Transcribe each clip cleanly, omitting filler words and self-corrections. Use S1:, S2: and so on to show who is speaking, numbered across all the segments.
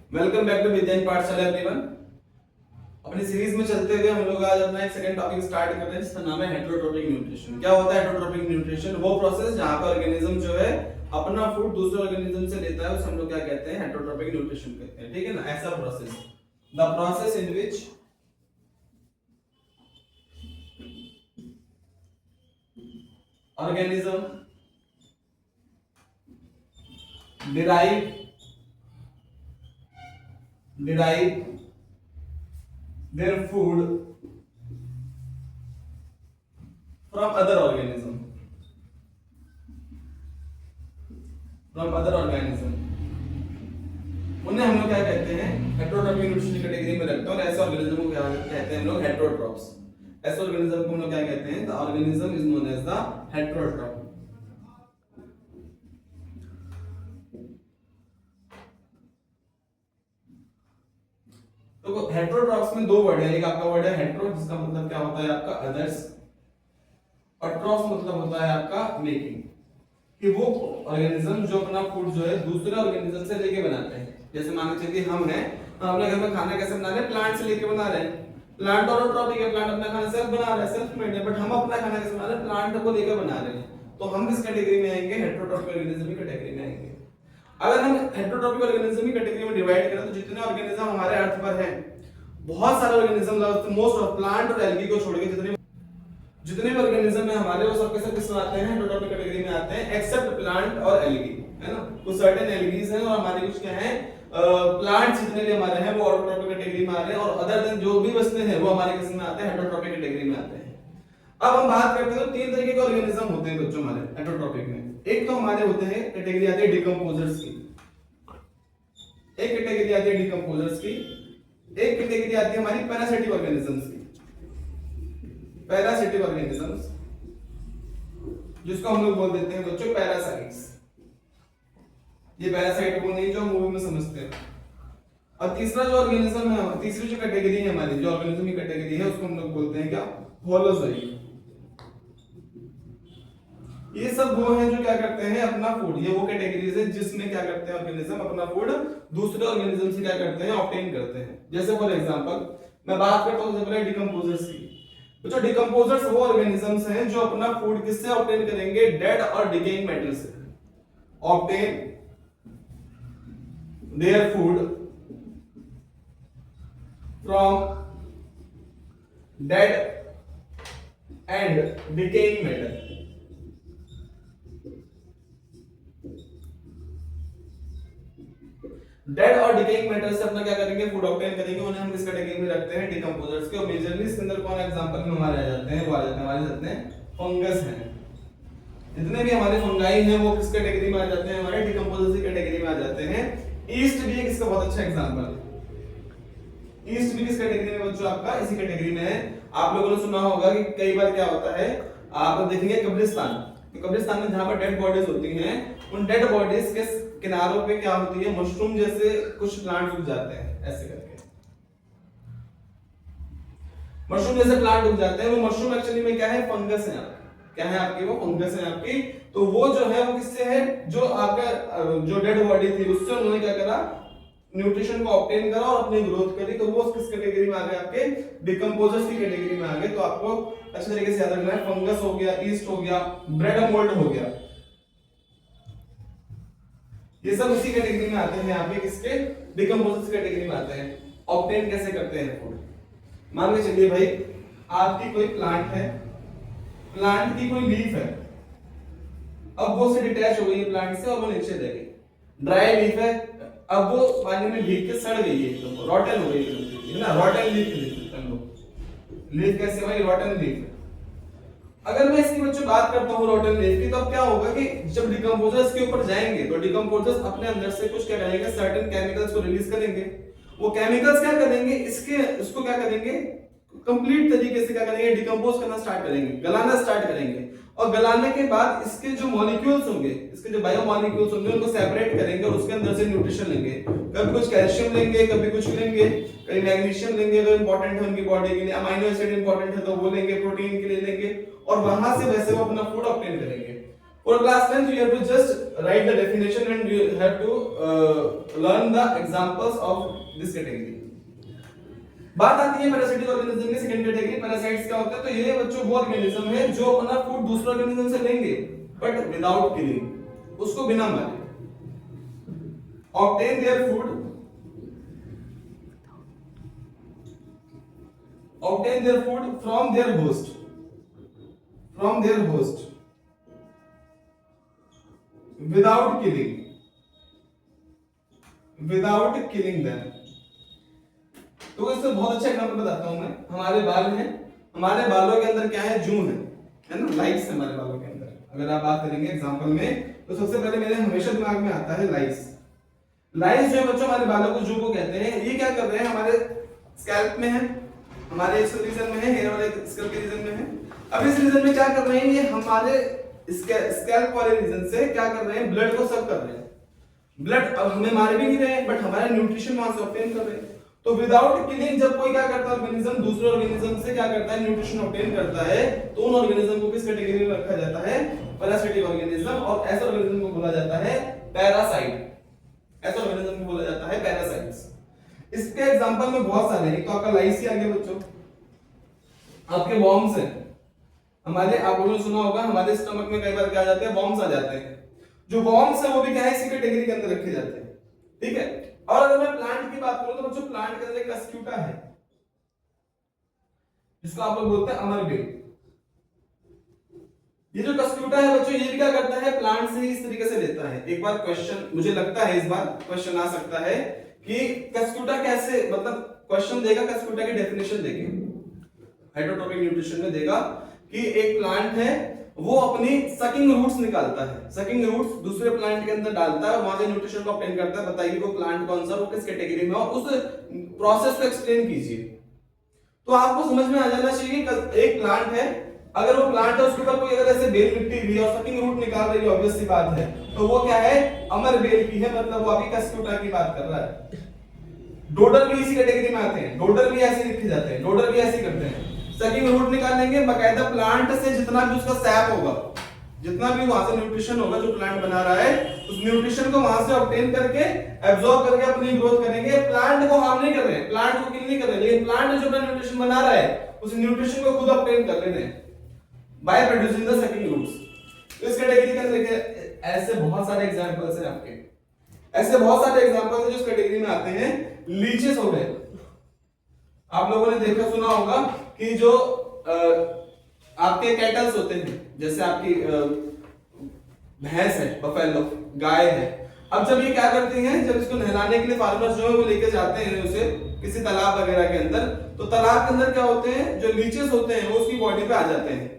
S1: Welcome back to विद्यान पाठशाला everyone. अपनी series में चलते हुए हम लोग आज अपना एक सेकंड टॉपिक स्टार्ट कर रहे हैं जिसका नाम है हेटरोट्रोपिक न्यूट्रिशन। क्या होता है हेटरोट्रोपिक न्यूट्रिशन? वो प्रोसेस जहां पर ऑर्गेनिज्म जो है अपना फूड दूसरे ऑर्गेनिज्म से लेता है, उसे हम लोग क्या कहते हैं? हेटरोट्रोपिक न्यूट्रिशन कहते हैं। ठीक है ना? ऐसा process, the process in which organism derive their food from other organism उन्हें हम लोग क्या कहते हैं? हेटरोट्रोपिक न्यूट्रिशन कैटेगरी में रखते हैं। और ऐसे ऑर्गेनिज्म को क्या कहते हैं हम लोग? हेटरोट्रॉप्स। ऐसे ऑर्गेनिज्म को हम लोग क्या कहते हैं? The organism is known as the heterotroph. तो हेटरोट्रॉप्स में दो वर्ड है। एक आपका वर्ड है हेटरो, जिसका मतलब क्या होता है आपका? अदर्स। और ट्रॉप्स मतलब होता है आपका मेकिंग, कि वो ऑर्गेनिज्म जो अपना फूड जो है दूसरे ऑर्गेनिज्म से लेके बनाते हैं। जैसे मान लीजिए कि हम हैं, हम अपने घर में खाना कैसे बना रहे हैं? प्लांट से लेके बना रहे हैं। प्लांट ऑटोट्रॉपिक है, प्लांट अपना खाना सेल्फ बना रहा है, सेल्फ मेड है। बट हम अपना खाना कैसे बना रहे हैं? प्लांट को लेकर बना रहे हैं। तो हम किस कैटेगरी में आएंगे? हेटरोट्रॉपिक ऑर्गेनिज्म की कैटेगरी में आएंगे। अगर हम हेटरोट्रॉपिक ऑर्गेनिज्म की कैटेगरी में डिवाइड करें तो जितने ऑर्गेनिज्म हमारे अर्थ पर हैं, बहुत सारे ऑर्गेनिज्म, मोस्ट ऑफ प्लांट और एल्गी को छोड़ के जितने भी ऑर्गेनिज्म है हमारे, वो सब के सब किस में आते हैं? हेटरोट्रॉपिक कैटेगरी में आते हैं, एक्सेप्ट प्लांट और एल्गी, है ना? कुछ सर्टेन एल्गीज हैं और हमारे कुछ क्या हैं? प्लांट्स जितने भी हमारे हैं वो ऑटोट्रॉपिक कैटेगरी में आ रहे हैं, और अदर देन जो भी बचते हैं वो हमारे किस में आते हैं? हेटरोट्रॉपिक कैटेगरी में आते हैं। अब हम बात करते हैं तो तीन तरीके के ऑर्गेनिज्म होते हैं बच्चों हमारे हेटरोट्रॉपिक में। एक तो हमारे होते हैं, कैटेगरी आती है डिकम्पोजर्स की। एक कैटेगरी आती है डिकम्पोजर्स की। एक कैटेगरी आती है हमारी पैरासिटिक ऑर्गेनिजम्स की। पैरासिटिक ऑर्गेनिजम्स, जिसको हम लोग बोल देते हैं बच्चों पैरासाइट्स। ये पैरासाइट वो नहीं जो मूवी में समझते हैं। और तीसरा जो ऑर्गेनिज्म है, तीसरी जो कैटेगरी है हमारी, जो ऑर्गेनिज्म की कैटेगरी है, उसको हम लोग बोलते हैं क्या? होलोजोई। ये सब वो हैं जो क्या करते हैं? अपना फूड, ये वो कैटेगरीज है जिसमें क्या करते हैं ऑर्गेनिज्म? अपना फूड दूसरे ऑर्गेनिज्म से क्या करते हैं? ऑब्टेन करते हैं। जैसे फॉर एग्जांपल मैं बात करता हूं सबसे पहले डिकम्पोजर्स की। तो डिकम्पोजर्स वो ऑर्गेनिजम्स हैं जो अपना फूड किससे ऑब्टेन करेंगे? डेड और डिकेइंग मैटर से obtain their food from dead and decaying matter. Dead और डिकेइंग मैटर से अपना क्या करेंगे? फूड ऑब्टेन करेंगे। उन्हें हम किस कैटेगरी में रखते हैं? डिकम्पोजर्स के। और मेजरली इसके अंदर कौन एग्जांपल में हमारे आ जाते हैं? वो आ जाते हैं हमारे जाते हैं फंगस हैं। जितने भी हमारे फंगाई हैं वो किस कैटेगरी में आ जाते हैं? हमारे डिकम्पोजर्स की कैटेगरी में आ जाते हैं। ईस्ट भी एक इसका बहुत अच्छा एग्जांपल है। ईस्ट भी किस कैटेगरी में बच्चों? आपका इसी कैटेगरी में है। आप लोगों ने सुना होगा कि कई बार क्या होता है, आप देखेंगे कब्रिस्तान, तो कब्रिस्तान में जहां पर डेड बॉडीज होती हैं, उन डेड बॉडीज के किनारों पे क्या होती है? मशरूम जैसे कुछ प्लांट उग जाते हैं, ऐसे करके मशरूम जैसे प्लांट उग जाते हैं। वो मशरूम एक्चुअली में क्या है? फंगस है आपकी। क्या है आपकी? वो फंगस है आपकी। तो वो जो है वो किससे है? जो आपका जो डेड बॉडी थी उससे उन्होंने क्या करा? न्यूट्रिशन को ऑब्टेन करा और अपनी ग्रोथ करी। तो वो किस कैटेगरी में आ गए? आपके डिकम्पोजर्स की कैटेगरी में आ गए। तो आपको अच्छे तरीके से याद रखना है, फंगस हो गया, ईस्ट हो गया, ब्रेड मोल्ड हो गया, ये सब उसी कैटेगरी में आते हैं। यहाँ पे किसके? डिकम्पोजर्स कैटेगरी में आते हैं। ऑब्टेन कैसे करते हैं फूड? मान के चलिए भाई, आपकी कोई प्लांट है, प्लांट की कोई लीफ है, अब वो से डिटैच हो गई है प्लांट से और वो नीचे रह गई। ड्राई लीफ है, अब वो पानी में भीग के सड़ गई है, एकदम रॉटन हो गई है ना? रॉटन लीफ हम लोग। लीफ कैसे भाई? रॉटन लीफ है। अगर मैं इसकी बच्चों बात करता हूँ रॉटन लीफ की, तो अब क्या होगा कि जब डिकम्पोजर्स के ऊपर जाएंगे तो डिकम्पोजर्स अपने अंदर से कुछ क्या करेंगे? सर्टेन केमिकल्स को रिलीज करेंगे। वो केमिकल्स क्या करेंगे? इसको क्या करेंगे? कंप्लीट तरीके से क्या करेंगे? डिकम्पोज करना स्टार्ट करेंगे, गलाना स्टार्ट करेंगे। और गलाने के बाद इसके जो मॉलिक्यूल्स होंगे, इसके जो बायो मॉलिक्यूल्स होंगे, उनको सेपरेट करेंगे और उसके अंदर से न्यूट्रिशन लेंगे। कभी कुछ कैल्शियम लेंगे, कभी कुछ लेंगे, कभी मैग्नीशियम लेंगे अगर इंपॉर्टेंट है उनकी बॉडी के लिए, अमीनो एसिड इंपॉर्टेंट है तो वो लेंगे, प्रोटीन के लिए लेंगे, और वहां से वैसे वो अपना फूड ऑब्टेन करेंगे। For class 10th, you have to just write the definition and you have to learn the examples of this category. बात आती है पैरासिटिक ऑर्गेनिज्म की सेकंड कैटेगरी पैरासाइट्स क्या होता है। तो ये बच्चों वो ऑर्गेनिज्म है जो अपना फूड दूसरे ऑर्गेनिज्म से लेंगे बट विदाउट किलिंग, उसको बिना मारे obtain their food from their host without killing them। तो इससे बहुत अच्छा एग्जांपल बताता हूं मैं। हमारे बाल हैं, हमारे बालों के अंदर क्या है, जू है ना, लाइस है हमारे बालों के अंदर। अगर आप बात करेंगे एग्जांपल में तो सबसे पहले मेरे हमेशा दिमाग में आता है लाइस। लाइस जो है बच्चों हमारे बालों को जू को कहते हैं। ये क्या कर रहे हैं, हमारे स्कैल्प में है, हमारे इस रीजन में है, हेयर वाले स्कैल्प के रीजन में है। अब इस रीजन में क्या कर रहे हैं, ये हमारे स्कैल्प वाले रीजन से क्या कर रहे हैं, ब्लड को सक कर रहे हैं। ब्लड अब हमें मार भी नहीं रहे हैं बट हमारा न्यूट्रिशन वहां से ऑब्टेन कर रहे हैं। तो विदाउट किलिंग जब कोई क्या करता है, ऑर्गेनिज्म दूसरे ऑर्गेनिज्म से क्या करता है, न्यूट्रिशन ऑब्टेन करता है, तो उन ऑर्गेनिज्म को किस कैटेगरी में रखा जाता है, पैरासिटिक ऑर्गेनिज्म। और ऐसे ऑर्गेनिज्म को बोला जाता है पैरासाइट। ऐसे ऑर्गेनिज्म को बोला जाता है पैरासाइट्स। इसके एग्जांपल में बहुत सारे हैं। तो आपका लाइस ही आ गया बच्चों, आपके वॉर्म्स हैं हमारे, आप लोगों ने सुना होगा हमारे स्टमक में कई बार क्या आ जाते हैं, वॉर्म्स आ जाते हैं। जो वॉर्म्स है वो भी क्या है, इसी कैटेगरी के अंदर रखे जाते हैं, ठीक है। और अगर मैं प्लांट की बात करूं तो बच्चों प्लांट के अंदर एक कस्क्यूटा है जिसको आप लोग बोलते हैं अमरबेल। ये जो कस्क्यूटा है बच्चों, ये भी क्या करता है, प्लांट से ही इस तरीके से लेता है। एक बार क्वेश्चन मुझे लगता है, इस बार क्वेश्चन आ सकता है कि कस्क्यूटा कैसे, मतलब क्वेश्चन देगा कस्क्यूटा की डेफिनेशन देंगे, हाइड्रोट्रोपिक न्यूट्रिशन में देगा कि एक प्लांट है वो अपनी सकिंग रूट्स निकालता है, सकिंग रूट्स दूसरे प्लांट के अंदर डालता है और वहां से न्यूट्रिशन को ऑब्टेन करता है। बताइए वो प्लांट कौन सा, वो किस कैटेगरी में, और उस प्रोसेस को एक्सप्लेन कीजिए। तो आपको समझ में आ जाना चाहिए कि एक प्लांट है, अगर वो प्लांट है उसके ऊपर कोई अगर ऐसे बेल मिट्टी भी और सकिंग रूट निकाल रही है, ऑब्वियस सी बात है, तो वो क्या है, अमर बेल की है, मतलब वो आपकी कस्क्यूटा की बात कर रहा है। डोडर भी इसी कैटेगरी में आते हैं, डोडर भी ऐसे लिखे जाते हैं, डोडर भी ऐसे करते हैं। सकिंग रूट निकालेंगे, बकायदा प्लांट से जितना भी उसका सैप होगा, जितना भी वहां से न्यूट्रिशन होगा जो प्लांट बना रहा है, उस न्यूट्रिशन को वहां से ऑब्टेन करके एब्जॉर्ब करके अपनी ग्रोथ करेंगे। प्लांट को हार्म नहीं कर रहे हैं, प्लांट को किल नहीं कर रहे हैं, लेकिन प्लांट जो अपना न्यूट्रिशन बना रहा है उस न्यूट्रिशन को खुद ऑब्टेन कर लेते हैं by producing the sucking roots. तो इस कैटेगरी के अंदर ऐसे बहुत सारे एग्जांपल्स हैं आपके, ऐसे बहुत सारे एग्जांपल्स हैं जो इस कैटेगरी में आते हैं। लीचेस हो गए, आप लोगों ने देखा सुना होगा कि जो आपके कैटल्स होते हैं, जैसे आपकी भैंस है, बफेलो गाय है, अब जब ये क्या करती हैं, जब इसको नहलाने के लिए फार्मर्स जो है वो लेके जाते हैं उसे किसी तालाब वगैरह के अंदर, तो तालाब के अंदर क्या होते हैं, जो लीचेस होते हैं वो उसकी बॉडी पे आ जाते हैं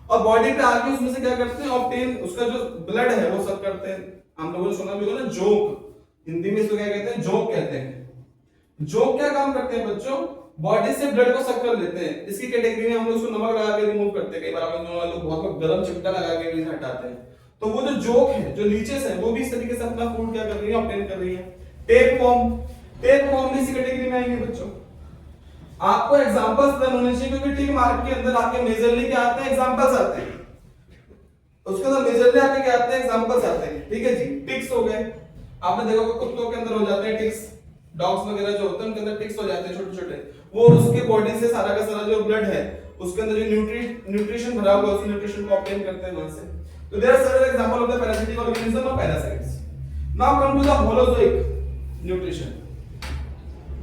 S1: और बॉडी पे आके उसमें से क्या करते हैं, ऑब्टेन उसका जो ब्लड है वो सब करते हैं। हम लोगों ने सुना भी होगा ना जोक, हिंदी में इसको क्या कहते हैं, जोक कहते हैं। जोक क्या काम करते हैं बच्चों, बॉडी से ब्लड को सक कर लेते हैं। इसकी कैटेगरी में हम लोग उसको नमक लगा के रिमूव करते हैं, कई बार आप लोग बहुत गरम चिमटा लगा के भी हटाते हैं। तो वो जो जोक है, जो लीचेस है, वो भी इस तरीके से अपना फूड क्या कर रही है, ऑब्टेन कर रही है। टेपवर्म, टेपवर्म भी इसी कैटेगरी में आएंगे बच्चों। आपको एग्जांपल्स देने होने चाहिए क्योंकि टिक मार्क के अंदर आपके मेजरली क्या आते हैं, एग्जांपल्स आते हैं। उसके अंदर मेजरली आपके क्या आते हैं, एग्जांपल्स आते हैं, ठीक है जी। टिक्स हो गए, आपने देखा होगा कुत्तों के अंदर हो जाते हैं टिक्स, डॉग्स वगैरह जो होते हैं उनके अंदर टिक्स हो जाते हैं छोटे छोटे, वो उसके बॉडी से सारा का सारा जो ब्लड है उसके अंदर जो न्यूट्रिशन भरा हुआ है उस न्यूट्रिशन को ऑब्टेन करते हैं वहां से। तो there are several example of the parasitic organism और parasites. Now come to the holozoic nutrition.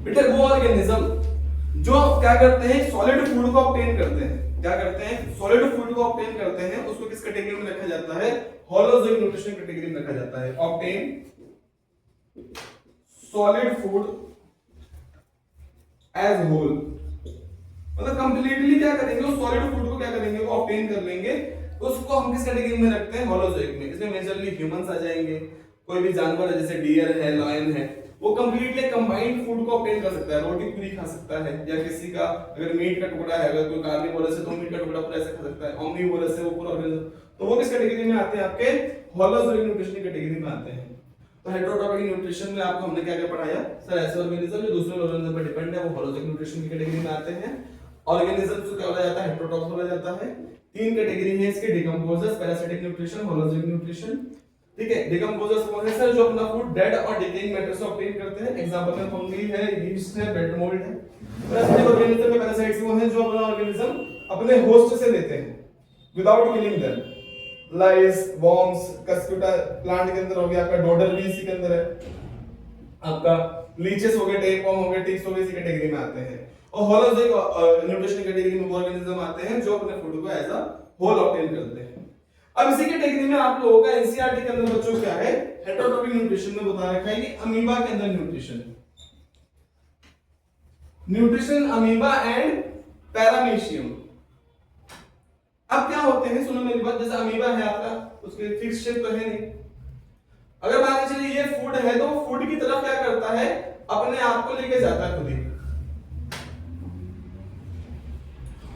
S1: बेटा वो ऑर्गेनिज्म जो क्या करते हैं, सॉलिड फूड को ऑब्टेन करते हैं, क्या करते हैं, सॉलिड फूड को ऑब्टेन करते हैं, उसको किस कैटेगरी में रखा जाता है, होलोजोइक न्यूट्रिशन कैटेगरी में रखा जाता है। Obtain solid food as whole, मतलब कंप्लीटली क्या करेंगे, उस सॉलिड फूड को क्या करेंगे, वो ऑब्टेन कर लेंगे, उसको हम किस कैटेगरी में रखते हैं, होलोजोइक में। इसमें मेजरली ह्यूमंस आ जाएंगे, कोई भी जानवर है जैसे डियर है, लायन है, वो कंप्लीटली कंबाइंड फूड को ऑब्टेन कर सकता है, रोटी पूरी खा सकता है, या किसी का अगर मीट का टुकड़ा है, अगर कोई कार्निवोरस है तो मीट का टुकड़ा पूरा ऐसे खा सकता है, ओमनीवोरस है वो पूरा ऑर्गेनिज्म, तो वो किस कैटेगरी में आते हैं, आपके होलोजोइक न्यूट्रिशन कैटेगरी में आते हैं। तो हेटेरोट्रॉपिक न्यूट्रिशन में आपको हमने क्या क्या पढ़ाया सर, ऐसे ऑर्गेनिज्म जो दूसरे ऑर्गेनिज्म पर डिपेंड है वो होलोजोइक न्यूट्रिशन की कैटेगरी में आते हैं। ऑर्गेनिजम्स को क्या बोला जाता है, हेटेरोट्रॉफ्स बोला जाता है। 3 कैटेगरी है इसके, डिकम्पोजर्स, पैरासिटिक न्यूट्रिशन, होलोजिक न्यूट्रिशन। ठीक है, डिकम्पोजर्स कौन है सर, जो अपना फूड डेड और डिकेइंग मैटर से ऑब्टेन करते हैं। एग्जांपल में फंगी है, यीस्ट है, ब्रेड मोल्ड है। पैरासिटिक ऑर्गेनिज्म में पैरासाइट्स वो हैं जो अपना ऑर्गेनिज्म अपने होस्ट से लेते हैं विदाउट किलिंग देम। लाइस, वॉर्म्स, कस्कुटा प्लांट के अंदर हो गया, आपका डोडर भी इसी के अंदर है, आपका लीचेस हो गए, टेपवर्म हो गए, टिक्स हो गए, इसी कैटेगरी में आते हैं। और होलोजिक न्यूट्रिशन कैटेगरी में वो ऑर्गेनिज्म आते हैं जो अपने फूड को एज अ होल ऑब्टेन करते हैं। अब इसी कैटेगरी में आप लोगों का एनसीईआरटी के अंदर बच्चों क्या है, हेटेरोट्रॉपिक न्यूट्रिशन में बता रखा है कि अमीबा के अंदर न्यूट्रिशन अमीबा एंड पैरामीशियम। अब क्या होते हैं, सुनो मेरी बात, जैसे अमीबा है आपका, उसके फिक्स शेप तो है नहीं। अगर मान के चलिए ये फूड है तो फूड की तरफ क्या करता है, अपने आप को लेके जाता है खुद ही,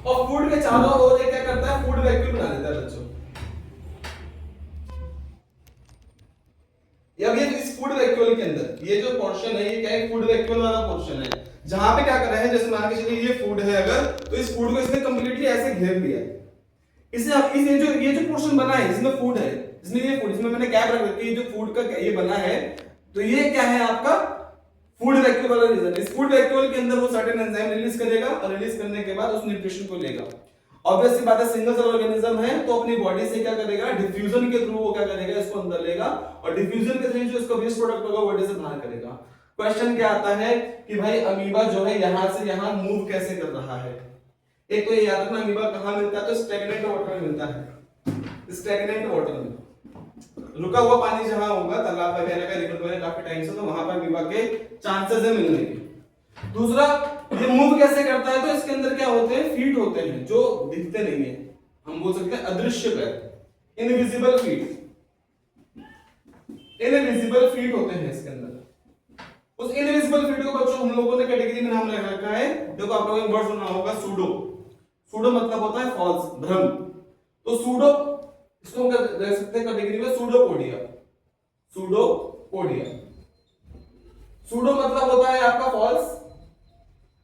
S1: और फूड के चारों ओर क्या करता है, फूड वैक्यूम बना देता है बच्चों। अब ये इस फूड वैक्यूल के अंदर ये जो पोर्शन है, ये क्या है, फूड वैक्यूल वाला पोर्शन है, जहां पे क्या कर रहे हैं, जैसे मान के चलिए ये फूड है अगर, तो इस फूड को इसने कंप्लीटली ऐसे घेर लिया है। इसे अब ये जो पोर्शन बना है इसमें फूड है, इसमें ये फूड, इसमें मैंने गैप रख रखी है, जो फूड का ये बना है, तो ये क्या है आपका फूड वैक्यूल वाला रीजन। इस फूड वैक्यूल के अंदर वो सर्टेन एंजाइम रिलीज करेगा, और रिलीज करने के बाद उस न्यूट्रिशन को लेगा। ऑब्वियसली बात है, सिंगल सेल ऑर्गेनिज्म है तो अपनी बॉडी से क्या करेगा, डिफ्यूजन के थ्रू वो क्या करेगा, इसको अंदर लेगा, और डिफ्यूजन के थ्रू जो इसका वेस्ट प्रोडक्ट होगा बॉडी से बाहर करेगा। क्वेश्चन क्या आता है कि भाई अमीबा जो है यहां से यहां मूव कैसे कर रहा है। एक तो ये याद रखना, अमीबा कहां मिलता है, तो स्टैग्नेंट वाटर में मिलता है। स्टैग्नेंट वाटर में, रुका हुआ पानी जहां होगा, तालाब वगैरह का, रिवर वगैरह काफी टाइम से, तो वहां पर अमीबा के चांसेस है मिलने के। दूसरा, ये मूव कैसे करता है, तो इसके अंदर क्या होते हैं, फीट होते हैं जो दिखते नहीं है, हम बोल सकते हैं अदृश्य पैर, इनविजिबल फीट। इनविजिबल फीट होते हैं इसके अंदर। उस इनविजिबल फीट को बच्चों हम लोगों ने कैटेगरी में नाम लगा रखा है, देखो आप लोगों ने वर्ड सुना होगा सूडो। सूडो मतलब होता है फॉल्स, भ्रम। तो सूडो, इसको हम कह सकते हैं कैटेगरी में सूडोपोडिया। सूडोपोडिया, सूडो मतलब होता है आपका फॉल्स,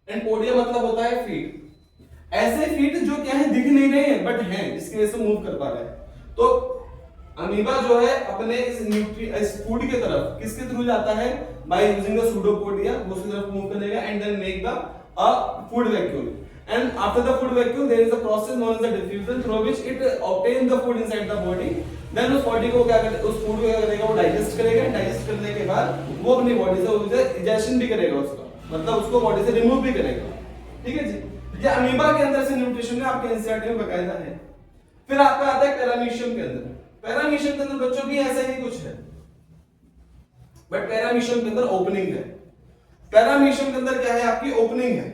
S1: एंड पोडिया मतलब होता है फीट। ऐसे फीट जो क्या है, दिख नहीं रहे हैं बट हैं, जिसकी वजह से मूव कर पा रहे हैं। तो अमीबा जो है अपने इस फूड की तरफ किसके थ्रू जाता है, बाय यूजिंग द सूडोपोडिया, वो उसकी तरफ मूव करेगा and then make the a food vacuole. And after the food vacuole there is a process known as the diffusion through which it obtain the food inside the body. Then उस body को क्या करेगा, उस food को क्या करेगा, वो digest करेगा। डाइजेस्ट करने के बाद वो अपनी बॉडी से उसे डाइजेशन भी करेगा उसका, मतलब उसको बॉडी से रिमूव भी करेगा। ठीक है जी, ये अमीबा के अंदर से न्यूट्रिशन है, आपके एनसीईआरटी में बकायदा है। फिर आपका आता है पैरामीशियम के अंदर। पैरामीशियम के अंदर बच्चों भी ऐसा ही कुछ है, बट पैरामीशियम के अंदर ओपनिंग है। पैरामीशियम के अंदर क्या है, आपकी ओपनिंग है।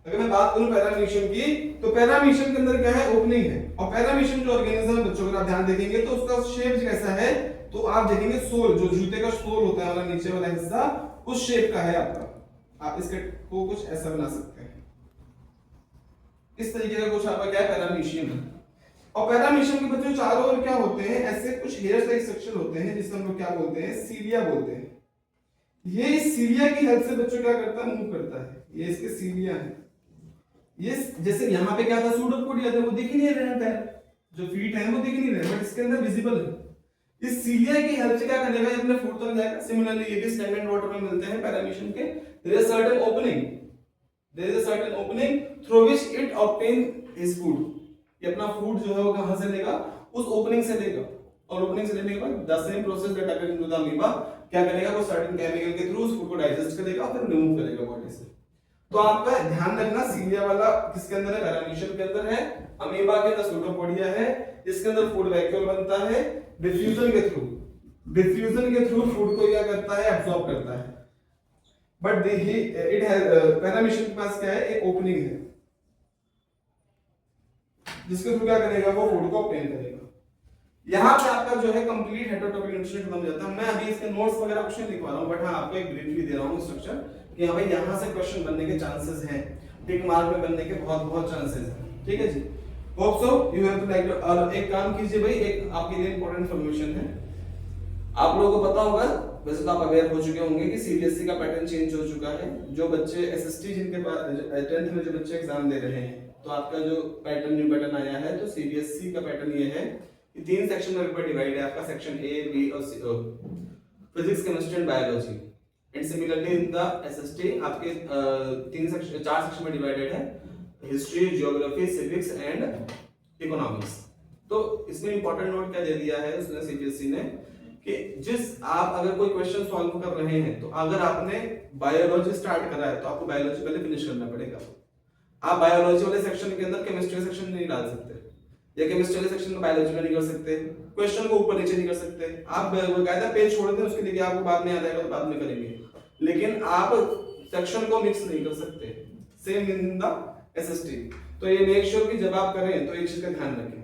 S1: अगर मैं बात करूं पैरामीशियम की, तो पैरामीशियम के अंदर क्या है, ओपनिंग है। और पैरामीशियम जो ऑर्गेनिज्म है बच्चों, अगर आप ध्यान देखेंगे तो उसका शेप कैसा है, तो आप देखेंगे सोल, जो जूते का सोल होता है वाला नीचे वाला हिस्सा, उस शेप का है आपका। आप इसके को कुछ ऐसा बना सकते हैं, इस तरीके का कुछ आपका क्या है, पैरामीशियम है। और पैरामीशियम के बच्चों चारों ओर क्या होते हैं, ऐसे कुछ हेयर लाइक स्ट्रक्चर होते हैं, जिसको हम लोग क्या बोलते हैं, सीलिया बोलते हैं। ये इस सीलिया की हेल्प से बच्चों क्या करता है, मूव करता है। ये इसके सीलिया है। ये जैसे यहाँ पे क्या था, सूडोपोडिया था, वो दिख ही नहीं रहे पैर, जो फीट है वो दिख नहीं रहे, बट इसके अंदर विजिबल है। इस सीलिया की हेल्प से क्या करेगा, ये अपने फूड तक जाएगा। सिमिलरली ये भी स्टैग्नेंट वाटर में मिलते हैं पैरामीशियम के। There is certain opening, there is a certain opening through which it obtain his food. ये अपना फूड जो है वो कहां से लेगा, उस ओपनिंग से लेगा। और ओपनिंग से लेने के बाद the same process that occurs in the amoeba, क्या करेगा, वो सर्टेन केमिकल के थ्रू उस फूड को डाइजेस्ट करेगा और फिर रिमूव करेगा बॉडी से। तो आपका ध्यान रखना, सीलिया वाला किसके अंदर है, पैरामीशियम के अंदर है। अमीबा के अंदर सूडोपोडिया है, इसके अंदर फूड वैक्यूल बनता है। डिफ्यूजन के थ्रू फूड को क्या करता है, एब्सॉर्ब करता है। बट इट हैज, पैरामीशियम के पास क्या है, एक ओपनिंग है, जिसके थ्रू क्या करेगा, वो फूड को ऑब्टेन करेगा। यहाँ पे आपका जो है कंप्लीट हेटेरोट्रॉपिक न्यूट्रिशन खत्म हो जाता है। मैं अभी इसके नोट्स वगैरह कुछ नहीं लिखवा रहा हूँ, बट हाँ आपको एक ब्रीफली दे रहा हूँ स्ट्रक्चर, कि हाँ भाई यहाँ से क्वेश्चन बनने के चांसेस हैं, टिक मार्क में बनने के बहुत बहुत चांसेस हैं। ठीक है जी, hope so you have to like. और एक काम कीजिए भाई, एक आपके लिए इंपॉर्टेंट इन्फॉर्मेशन है, आप लोगों को पता होगा वैसे तो आप अवेयर हो चुके होंगे कि सीबीएसई का पैटर्न चेंज हो चुका है। जो बच्चे एसएसटी जिनके पास 10th में जो बच्चे एग्जाम दे रहे हैं, तो आपका जो पैटर्न न्यू पैटर्न आया है, तो सीबीएसई का पैटर्न ये है कि 3 सेक्शन में पेपर डिवाइड है आपका, सेक्शन ए, बी और C, physics, chemistry and biology. And similarly in the SST आपके 4 सेक्शन में डिवाइडेड है, history, geography, civics and economics. तो इसमें इंपॉर्टेंट नोट क्या दे दिया है उसने सीबीएसई ने कि आप अगर कोई क्वेश्चन सॉल्व कर रहे हैं, तो अगर आपने बायोलॉजी स्टार्ट करा है तो आपको बायोलॉजी पहले फिनिश करना पड़ेगा। आप बायोलॉजी वाले सेक्शन के अंदर केमिस्ट्री सेक्शन नहीं डाल सकते, या केमिस्ट्री वाले सेक्शन में बायोलॉजी में नहीं कर सकते, क्वेश्चन को ऊपर नीचे नहीं कर सकते। आप बकायदा पेज छोड़ दें, उसके लिए आपको बाद में याद आएगा तो बाद में करेंगे, लेकिन आप सेक्शन को मिक्स नहीं कर सकते। Same in the SST. तो ये मेक श्योर कि जब आप करें तो एक चीज का ध्यान रखें।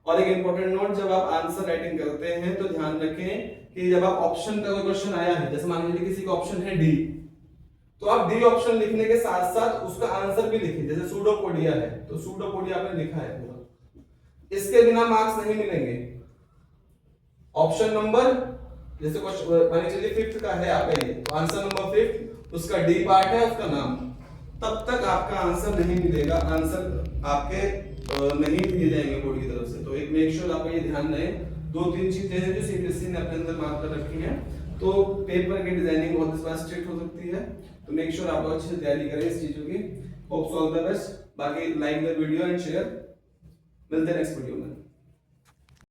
S1: और एक इंपॉर्टेंट नोट, जब आप आंसर राइटिंग करते हैं तो ध्यान रखें कि जब आप ऑप्शन का कोई क्वेश्चन आया है, जैसे मान लीजिए किसी का ऑप्शन है डी, तो आप डी ऑप्शन लिखने के साथ साथ उसका आंसर भी लिखें। जैसे सूडोपोडिया है तो सूडोपोडिया आपने लिखा है पूरा, इसके बिना मार्क्स नहीं मिलेंगे। ऑप्शन नंबर जैसे क्वेश्चन मान लीजिए 5th का है आपका ये, तो आंसर नंबर 5 उसका डी पार्ट है, उसका नाम, तब तक आपका आंसर नहीं मिलेगा, आंसर आपके नहीं दिए जाएंगे बोर्ड की तरफ से। तो एक मेक श्योर आपका ये ध्यान रहे। 2-3 चीजें हैं जो सीबीएसई ने अपने अंदर मार्क कर रखी हैं। तो पेपर की डिजाइनिंग बहुत इस बार स्ट्रिक्ट हो सकती है, तो मेक श्योर आप अच्छे से तैयारी करें इस चीजों की। Hope so all the best. बाकी like the video and share. मिलते हैं नेक्स्ट वीडियो में।